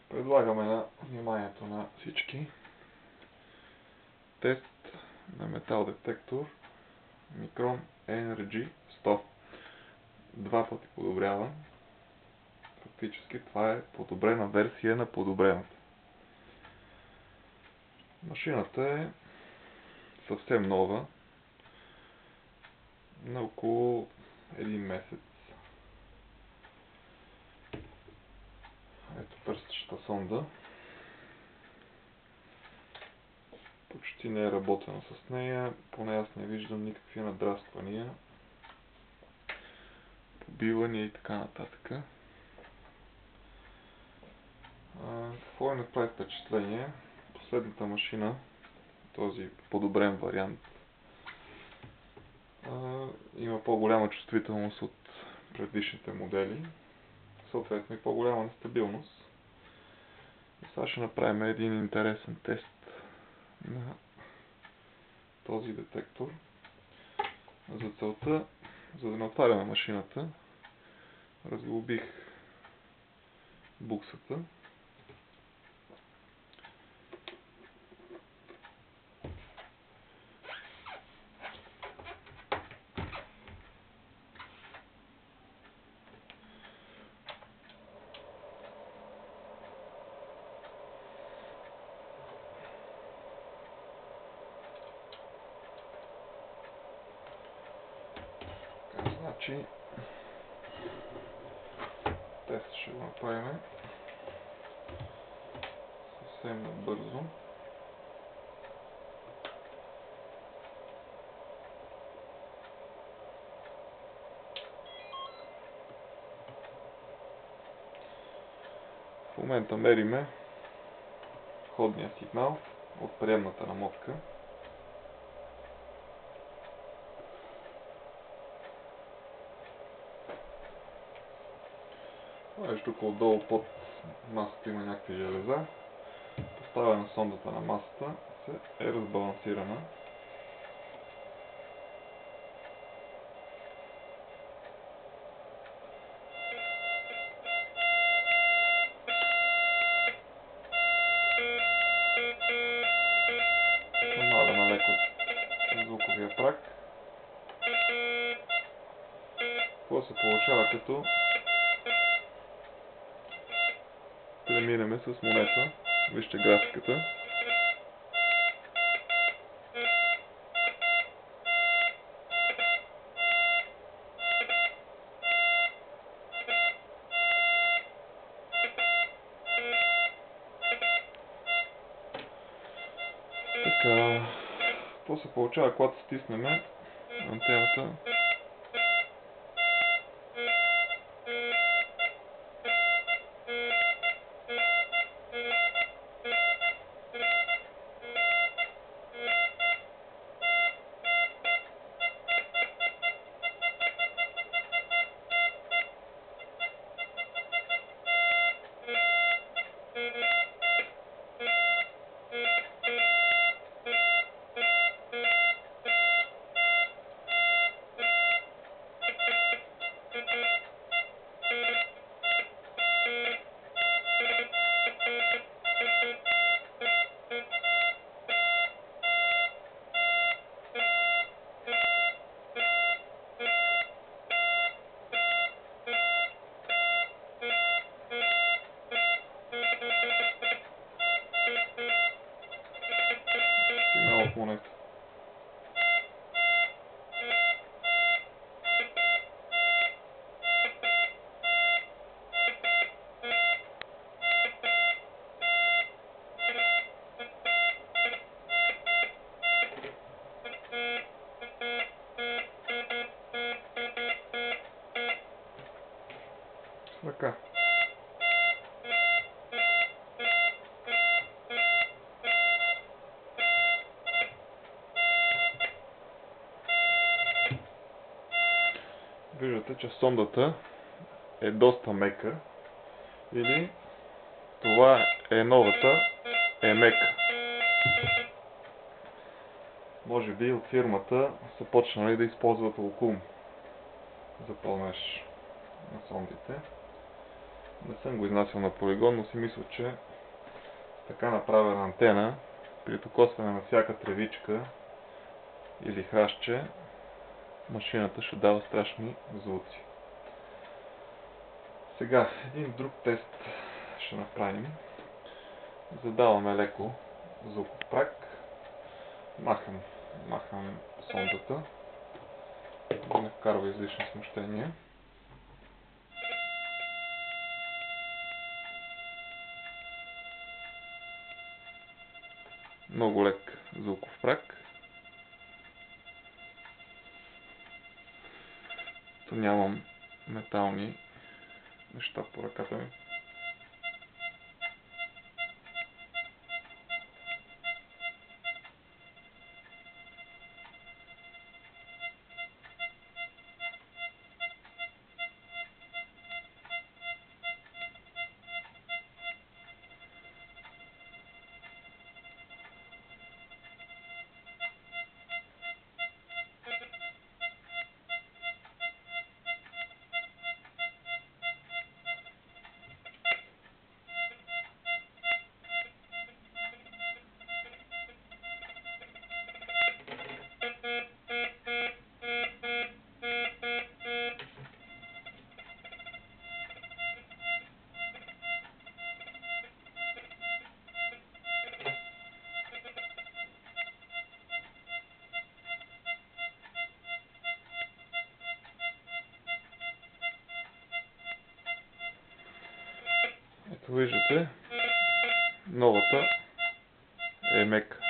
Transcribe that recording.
Предлагаме на вниманието на всички тест на метал детектор Micron Energy 100. Два пъти подобрява. Фактически това е подобрена версия на подобрената. Машината е съвсем нова, на около 1 месец. Ето пръстчата сонда. Почти не е работено с нея, поне аз не виждам никакви надрасквания, побивания и така нататък. Какво ми направи впечатление? Последната машина, този подобрен вариант, има по-голяма чувствителност от предишните модели, съответно и по-голяма нестабилност. И сега ще направим един интересен тест на този детектор. За целта, за да не отваряме машината, разглобих буксата. Значи, тест ще го направим съвсем набързо. В момента мериме входния сигнал от приемната намотка. Тук отдолу под масата има някакви железа. Поставена сондата на масата е разбалансирана. Намаляме леко звуковия праг. Какво се получава, като преминеме с монета? Вижте графиката. Така, какво се получава, когато стиснеме антената? Сигнал от монета. Така. Виждате, че сондата е доста мека, или това е новата мека. Може би от фирмата са почнали да използват локум за пълнеж на сондите. Не съм го изнасял на полигон, но си мисля, че така направена антена, при докосване на всяка тревичка или храстче, машината ще дава страшни звуци. Сега, един друг тест ще направим. Задаваме леко звуков праг. Махам сондата, да не вкарва излишни смущения. Много лек звуков праг. Нямам метални неща по ръката ми. Ето виждате, новата е мека.